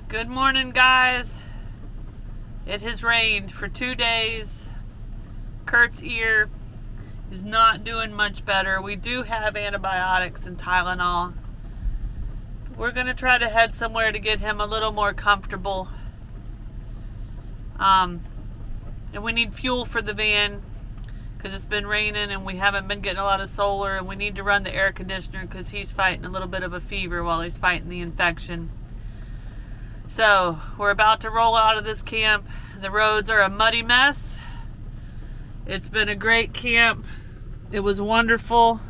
Good morning, guys. It has rained for 2 days. Curt's ear is not doing much better. We do have antibiotics and Tylenol. We're going to try to head somewhere to get him a little more comfortable. And we need fuel for the van because it's been raining and we haven't been getting a lot of solar, and we need to run the air conditioner because he's fighting a little bit of a fever while he's fighting the infection. So we're about to roll out of this camp. The roads are a muddy mess. It's been a great camp. It was wonderful.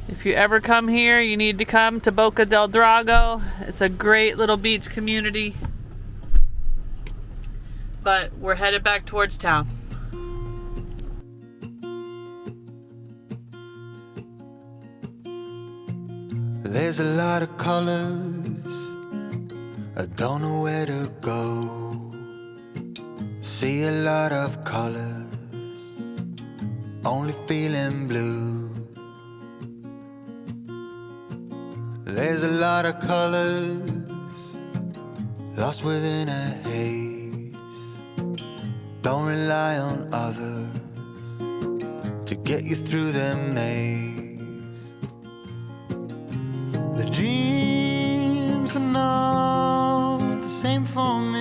If you ever come here, you need to come to Bocos del Toro. It's a great little beach community. But we're headed back towards town. There's a lot of colors, I don't know where to go. See a lot of colors, only feeling blue. There's a lot of colors, lost within a haze. Don't rely on others to get you through the maze. The dreams are not the same for me.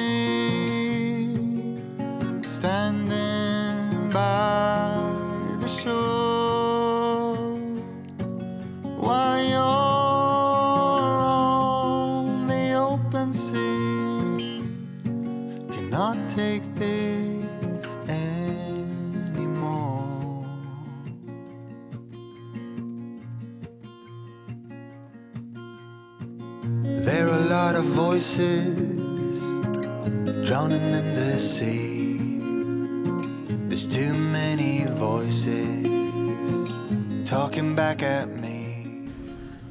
Standing by the shore while you're on the open sea, cannot take this anymore. There are a lot of voices drowning in the sea. There's too many voices talking back at me.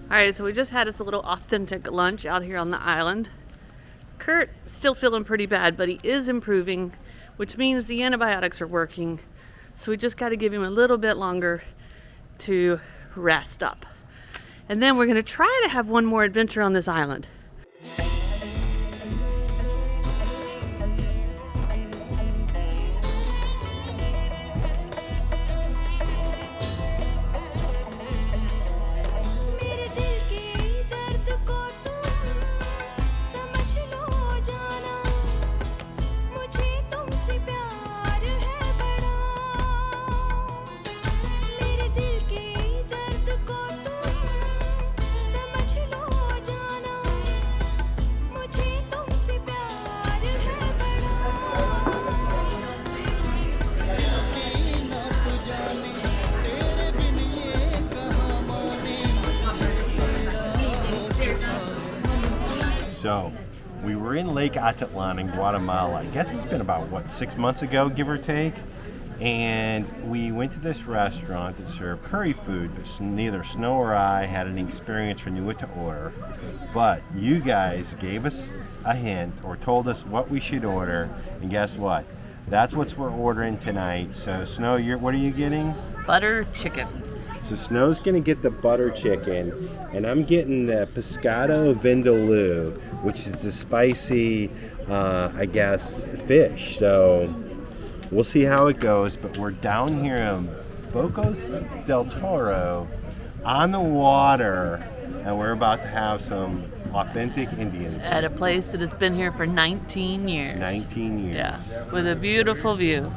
Alright, so we just had us a little authentic lunch out here on the island. Curt still feeling pretty bad, but he is improving, which means the antibiotics are working. So we just got to give him a little bit longer to rest up. And then we're going to try to have one more adventure on this island. So, we were in Lake Atitlan in Guatemala. I guess it's been about, 6 months ago, give or take? And we went to this restaurant that served curry food, but neither Snow or I had any experience or knew what to order. But you guys gave us a hint or told us what we should order, and guess what? That's what we're ordering tonight. So, Snow, what are you getting? Butter chicken. So Snow's gonna get the butter chicken, and I'm getting the pescado vindaloo, which is the spicy, fish. So we'll see how it goes, but we're down here in Bocos del Toro on the water, and we're about to have some authentic Indian food. At a place that has been here for 19 years. 19 years. Yeah, with a beautiful view.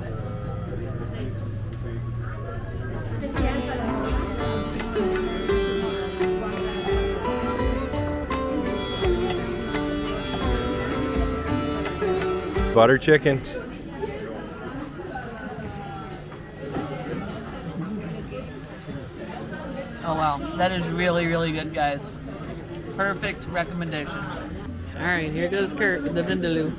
Butter chicken. Oh wow, that is really, really good, guys. Perfect recommendation. All right, here goes Curt with the vindaloo.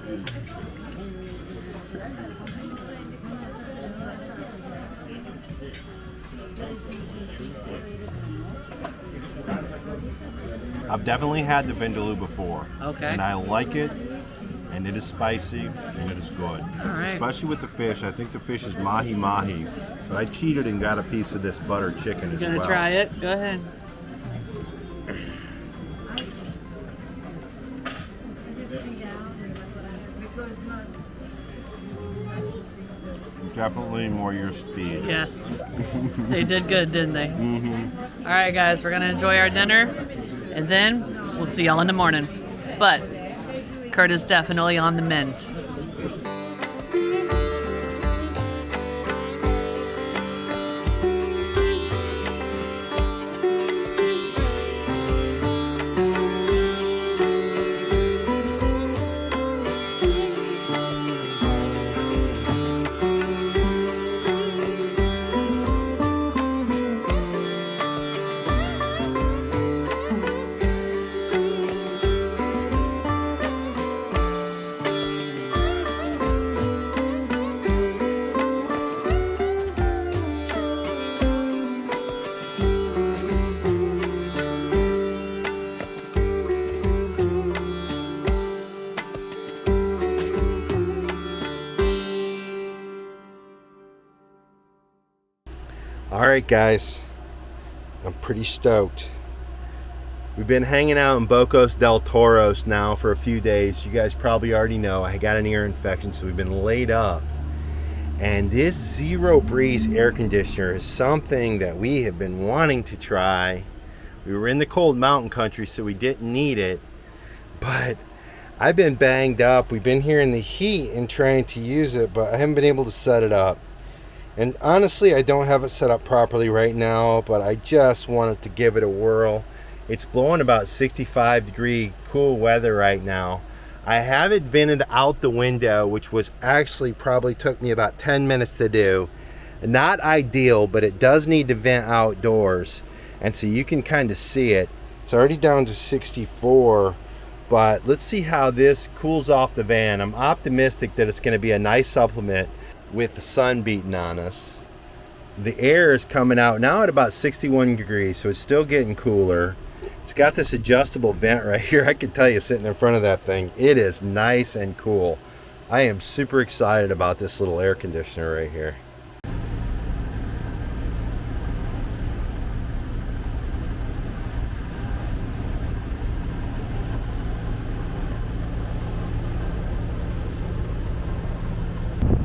I've definitely had the vindaloo before. Okay. And I like it. And it is spicy, and it is good. All right. Especially with the fish. I think the fish is mahi-mahi. But I cheated and got a piece of this butter chicken as well. You gonna try it? Go ahead. Definitely more your speed. Yes. They did good, didn't they? All right, guys, we're going to enjoy our dinner, and then we'll see y'all in the morning. But Curt is definitely on the mend. Alright guys, I'm pretty stoked. We've been hanging out in Bocos del Toro now for a few days. You guys probably already know I got an ear infection, so we've been laid up. And this zero breeze air conditioner is something that we have been wanting to try. We were in the cold mountain country, so we didn't need it. But I've been banged up. We've been here in the heat and trying to use it, but I haven't been able to set it up. And honestly, I don't have it set up properly right now, but I just wanted to give it a whirl. It's blowing about 65-degree cool weather right now. I have it vented out the window, which was actually probably took me about 10 minutes to do. Not ideal, but it does need to vent outdoors. And so you can kind of see it. It's already down to 64, but let's see how this cools off the van. I'm optimistic that it's going to be a nice supplement with the sun beating on us. The air is coming out now at about 61 degrees, so it's still getting cooler. It's got this adjustable vent right here. I can tell you, sitting in front of that thing, it is nice and cool. I am super excited about this little air conditioner right here.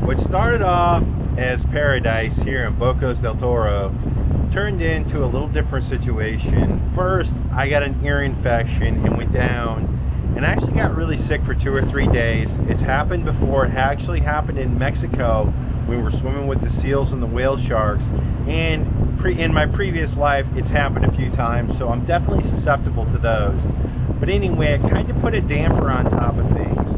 What started off as paradise here in Bocos del Toro turned into a little different situation. First, I got an ear infection and went down and actually got really sick for 2 or 3 days. It's happened before. It actually happened in Mexico. We were swimming with the seals and the whale sharks, and in my previous life it's happened a few times, so I'm definitely susceptible to those. But anyway, it kind of put a damper on top of things.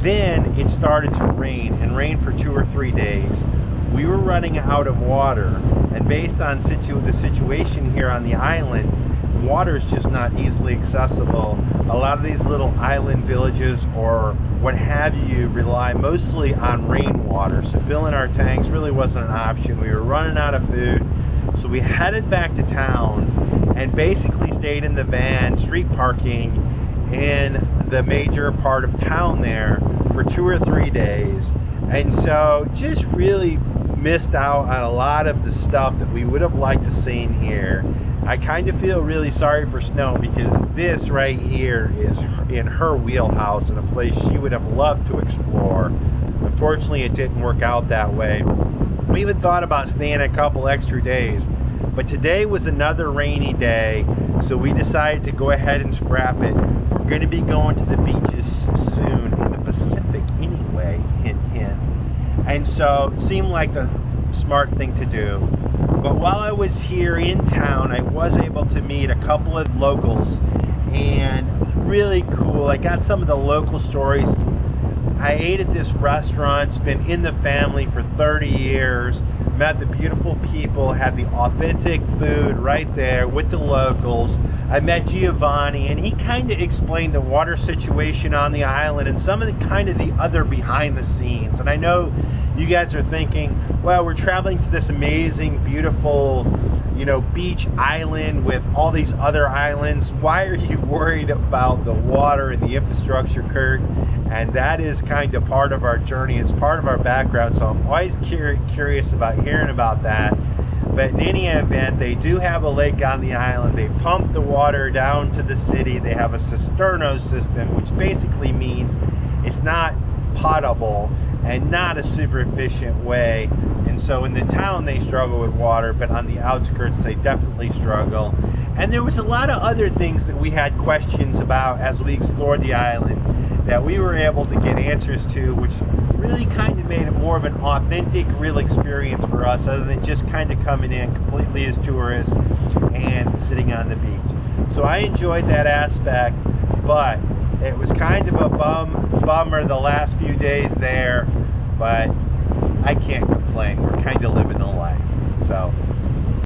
Then it started to rain, and rain for 2 or 3 days. We were running out of water, and based on the situation here on the island, water is just not easily accessible. A lot of these little island villages or what have you rely mostly on rainwater, so filling our tanks really wasn't an option. We were running out of food, so we headed back to town and basically stayed in the van, street parking in the major part of town there for 2 or 3 days. And so just really missed out on a lot of the stuff that we would have liked to seen here. I kind of feel really sorry for Snow, because this right here is in her wheelhouse and a place she would have loved to explore. Unfortunately, it didn't work out that way. We even thought about staying a couple extra days, but today was another rainy day, so we decided to go ahead and scrap it. We're going to be going to the beaches soon in the Pacific anyway, hint, hint. And so it seemed like the smart thing to do. But while I was here in town, I was able to meet a couple of locals, and really cool. I got some of the local stories. I ate at this restaurant. It's been in the family for 30 years. Met the beautiful people, had the authentic food right there with the locals. I met Giovanni, and he kind of explained the water situation on the island and some of the other behind the scenes. And I know you guys are thinking, well, we're traveling to this amazing, beautiful, beach island with all these other islands. Why are you worried about the water and the infrastructure, Curt? And that is kind of part of our journey. It's part of our background, so I'm always curious about hearing about that. But in any event, they do have a lake on the island. They pump the water down to the city. They have a cisterno system, which basically means it's not potable and not a super efficient way. And so in the town they struggle with water, but on the outskirts they definitely struggle. And there was a lot of other things that we had questions about as we explored the island that we were able to get answers to, which really kind of made it more of an authentic, real experience for us, other than just kind of coming in completely as tourists and sitting on the beach. So I enjoyed that aspect, but it was kind of a bummer the last few days there, but I can't complain. We're kind of living the life. So.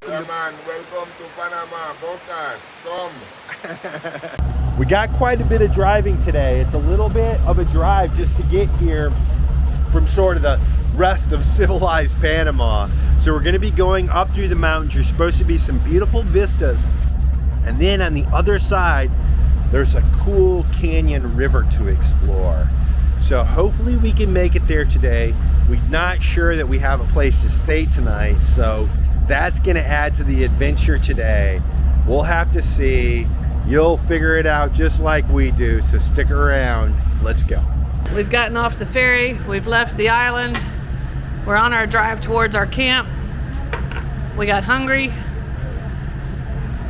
Yeah, man, welcome to Panama, Bocas, come. We got quite a bit of driving today. It's a little bit of a drive just to get here from sort of the rest of civilized Panama. So we're gonna be going up through the mountains. There's supposed to be some beautiful vistas. And then on the other side, there's a cool canyon river to explore. So hopefully we can make it there today. We're not sure that we have a place to stay tonight, so that's gonna add to the adventure today. We'll have to see. You'll figure it out just like we do, so stick around. Let's go. We've gotten off the ferry, we've left the island. We're on our drive towards our camp. We got hungry.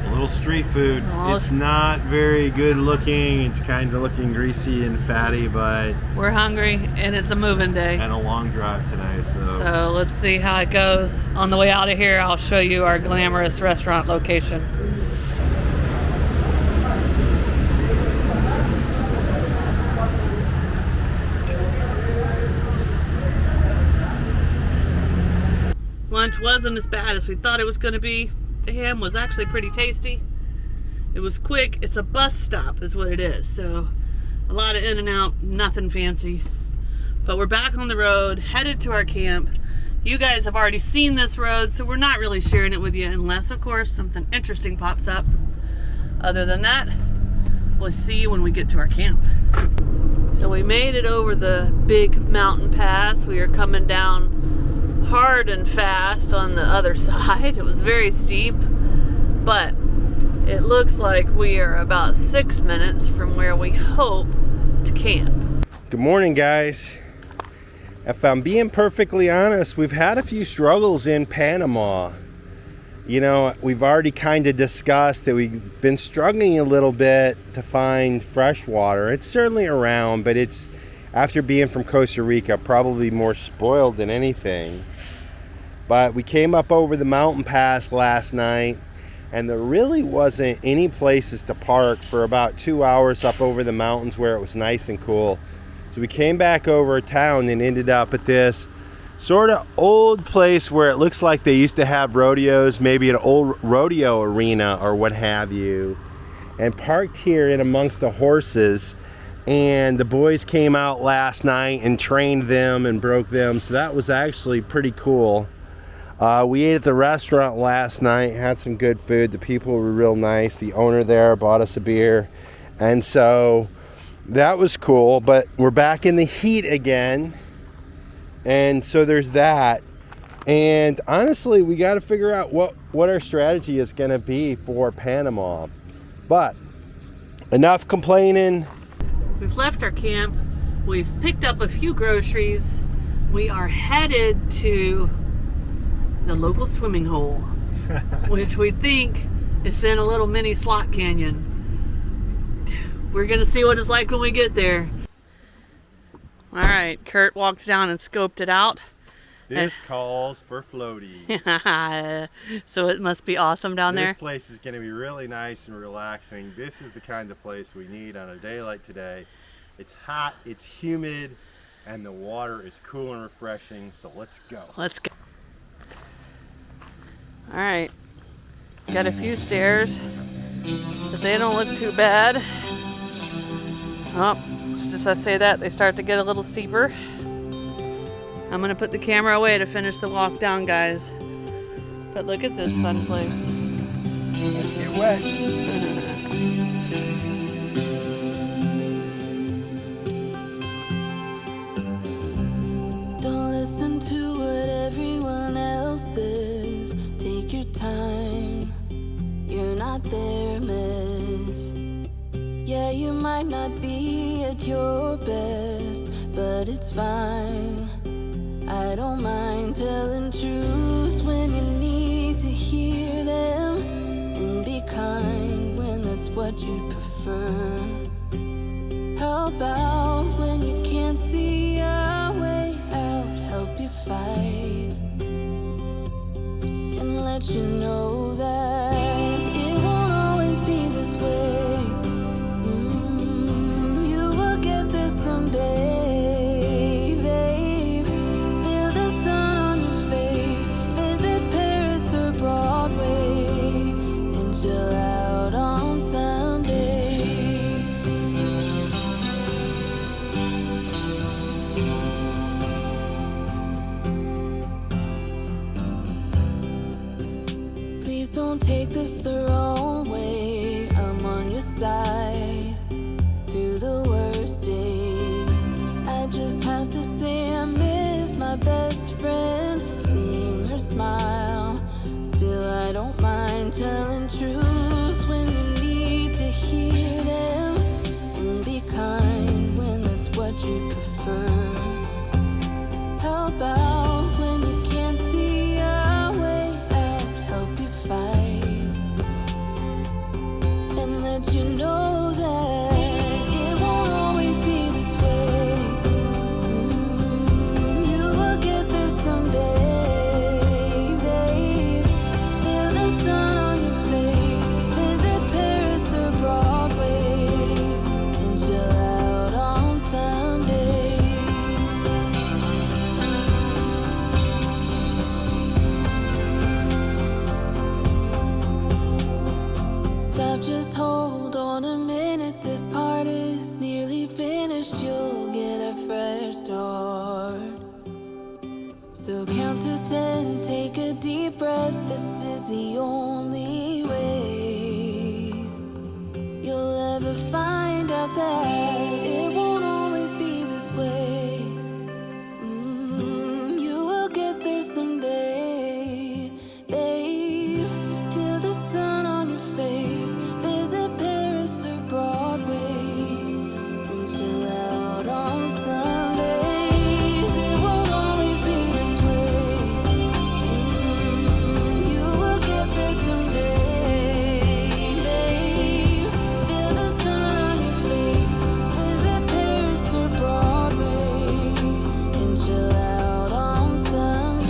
A little street food. It's not very good looking. It's kind of looking greasy and fatty, but we're hungry and it's a moving day. And a long drive today, so let's see how it goes. On the way out of here, I'll show you our glamorous restaurant location. Lunch wasn't as bad as we thought it was going to be. The ham was actually pretty tasty. It was quick. It's a bus stop is what it is. So a lot of in and out, nothing fancy. But we're back on the road, headed to our camp. You guys have already seen this road, so we're not really sharing it with you unless, of course, something interesting pops up. Other than that, we'll see you when we get to our camp. So we made it over the big mountain pass. We are coming down hard and fast on the other side. It was very steep, but it looks like we are about 6 minutes from where we hope to camp. Good morning, guys. If I'm being perfectly honest, we've had a few struggles in Panama. You know, we've already kind of discussed that we've been struggling a little bit to find fresh water. It's certainly around, but it's, after being from Costa Rica, probably more spoiled than anything. But we came up over the mountain pass last night, and there really wasn't any places to park for about 2 hours up over the mountains where it was nice and cool. So we came back over town and ended up at this sort of old place where it looks like they used to have rodeos, maybe an old rodeo arena or what have you, and parked here in amongst the horses. And the boys came out last night and trained them and broke them, so that was actually pretty cool. We ate at the restaurant last night, had some good food. The people were real nice. The owner there bought us a beer, and so that was cool. But we're back in the heat again, and so there's that. And honestly, we got to figure out what our strategy is going to be for Panama. But enough complaining. We've left our camp. We've picked up a few groceries. We are headed to the local swimming hole, which we think is in a little mini slot canyon. We're gonna see what it's like when we get there. All right, Curt walks down and scoped it out. This calls for floaties. So it must be awesome down there. This place is gonna be really nice and relaxing. This is the kind of place we need on a day like today. It's hot, it's humid, and the water is cool and refreshing, so let's go. Let's go. All right, got a few stairs, but they don't look too bad. Oh, just as I say that, they start to get a little steeper. I'm gonna put the camera away to finish the walk down, guys. But look at this fun place. Let's get wet. Don't listen to what everyone else says. Take at your best, but it's fine. I don't mind telling truths when you need to hear them, and be kind when that's what you prefer. How about when you can't see a way out, help you fight, and let you know that it won't always be this way. You will get there someday, babe. Feel the sun on your face, visit Paris or Broadway, and chill out on Sundays. Please don't take this the wrong way. I'm on your side through the worst days. I just have to say I miss my best friend, seeing her smile. Still, I don't mind telling truths when you need to hear them, and be kind when that's what you prefer. How about when you can't see a way out, help you fight, and let you know that it won't always be this way. You will get there someday, babe. Feel the sun on your face, visit Paris or Broadway, and chill out on Sundays. Stop, just hold on a minute. This part is nearly finished. You'll get a fresh start. So count to 10, take a deep breath. This is the only way you'll ever find out that it won't always be this way. You will get there someday, babe. Feel the sun on your face, visit Paris or Broadway, and chill out on Sundays. It won't always be this way. You will get there someday, babe. Feel the sun on your face, visit Paris or Broadway, and chill out on Sundays.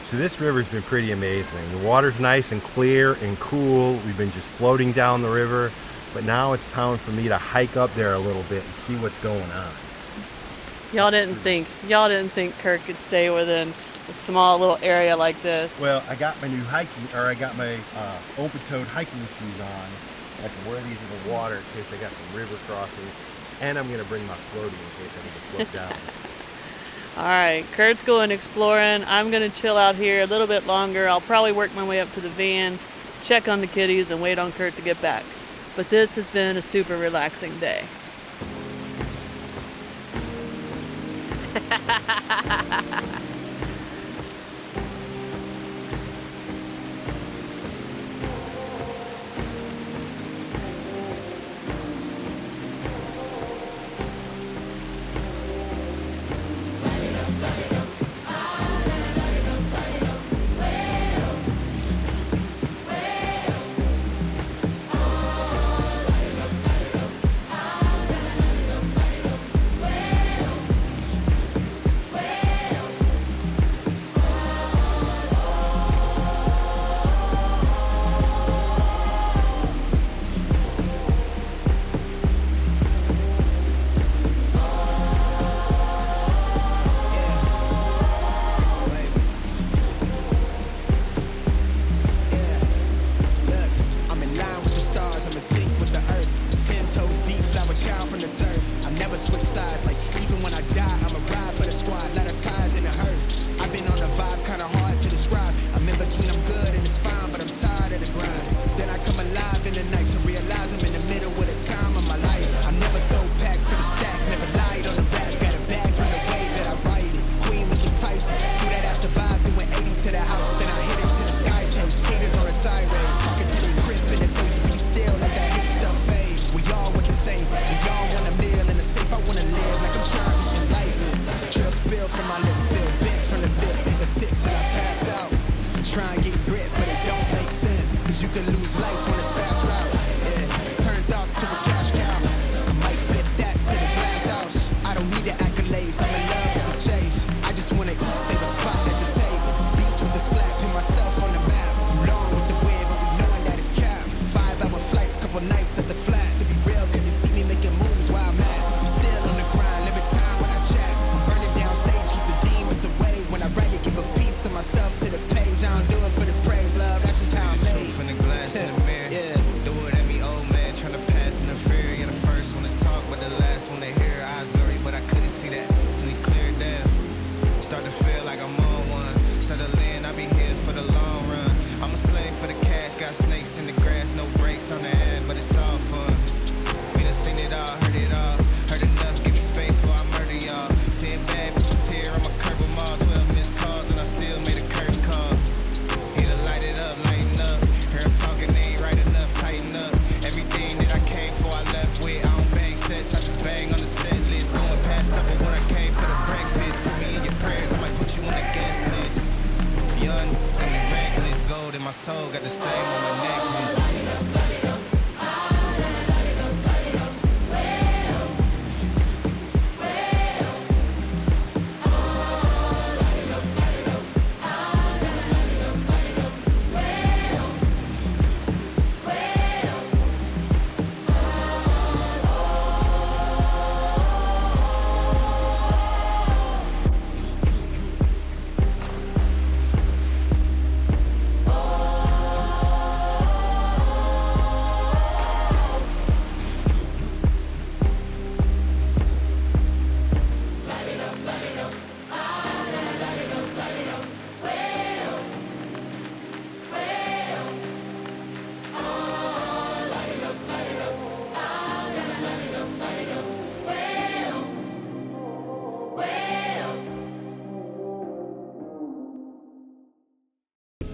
So this river's been pretty amazing. The water's nice and clear and cool. We've been just floating down the river, but now it's time for me to hike up there a little bit and see what's going on. Y'all didn't think Curt could stay within a small little area like this. Well, I got my new open-toed hiking shoes on. I can wear these in the water in case I got some river crossings, and I'm gonna bring my floaty in case I need to float down. All right, Curt's going exploring. I'm gonna chill out here a little bit longer. I'll probably work my way up to the van, check on the kitties, and wait on Curt to get back. But this has been a super relaxing day. so packed for the stack, never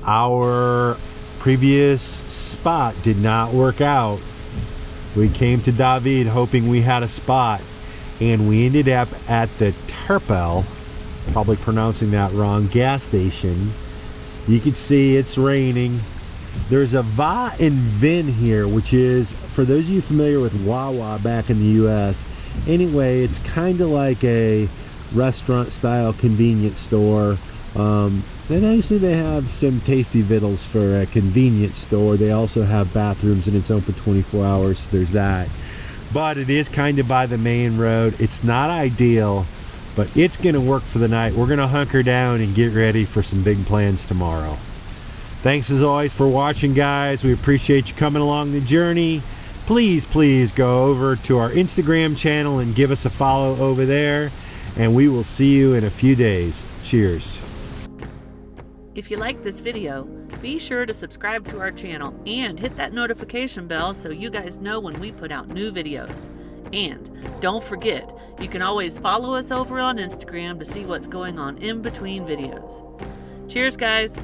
our previous spot did not work out. We came to David hoping we had a spot, and we ended up at the Terpel, probably pronouncing that wrong, gas station. You can see it's raining. There's a Va and Vin here, which is, for those of you familiar with Wawa back in the US, anyway, it's kind of like a restaurant style convenience store. And actually they have some tasty vittles for a convenience store. They also have bathrooms and it's open 24 hours, so there's that. But it is kind of by the main road. It's not ideal, but it's gonna work for the night. We're gonna hunker down and get ready for some big plans tomorrow. Thanks as always for watching, guys. We appreciate you coming along the journey. Please go over to our Instagram channel and give us a follow over there, and we will see you in a few days. Cheers. If you like this video, be sure to subscribe to our channel and hit that notification bell so you guys know when we put out new videos. And don't forget, you can always follow us over on Instagram to see what's going on in between videos. Cheers, guys!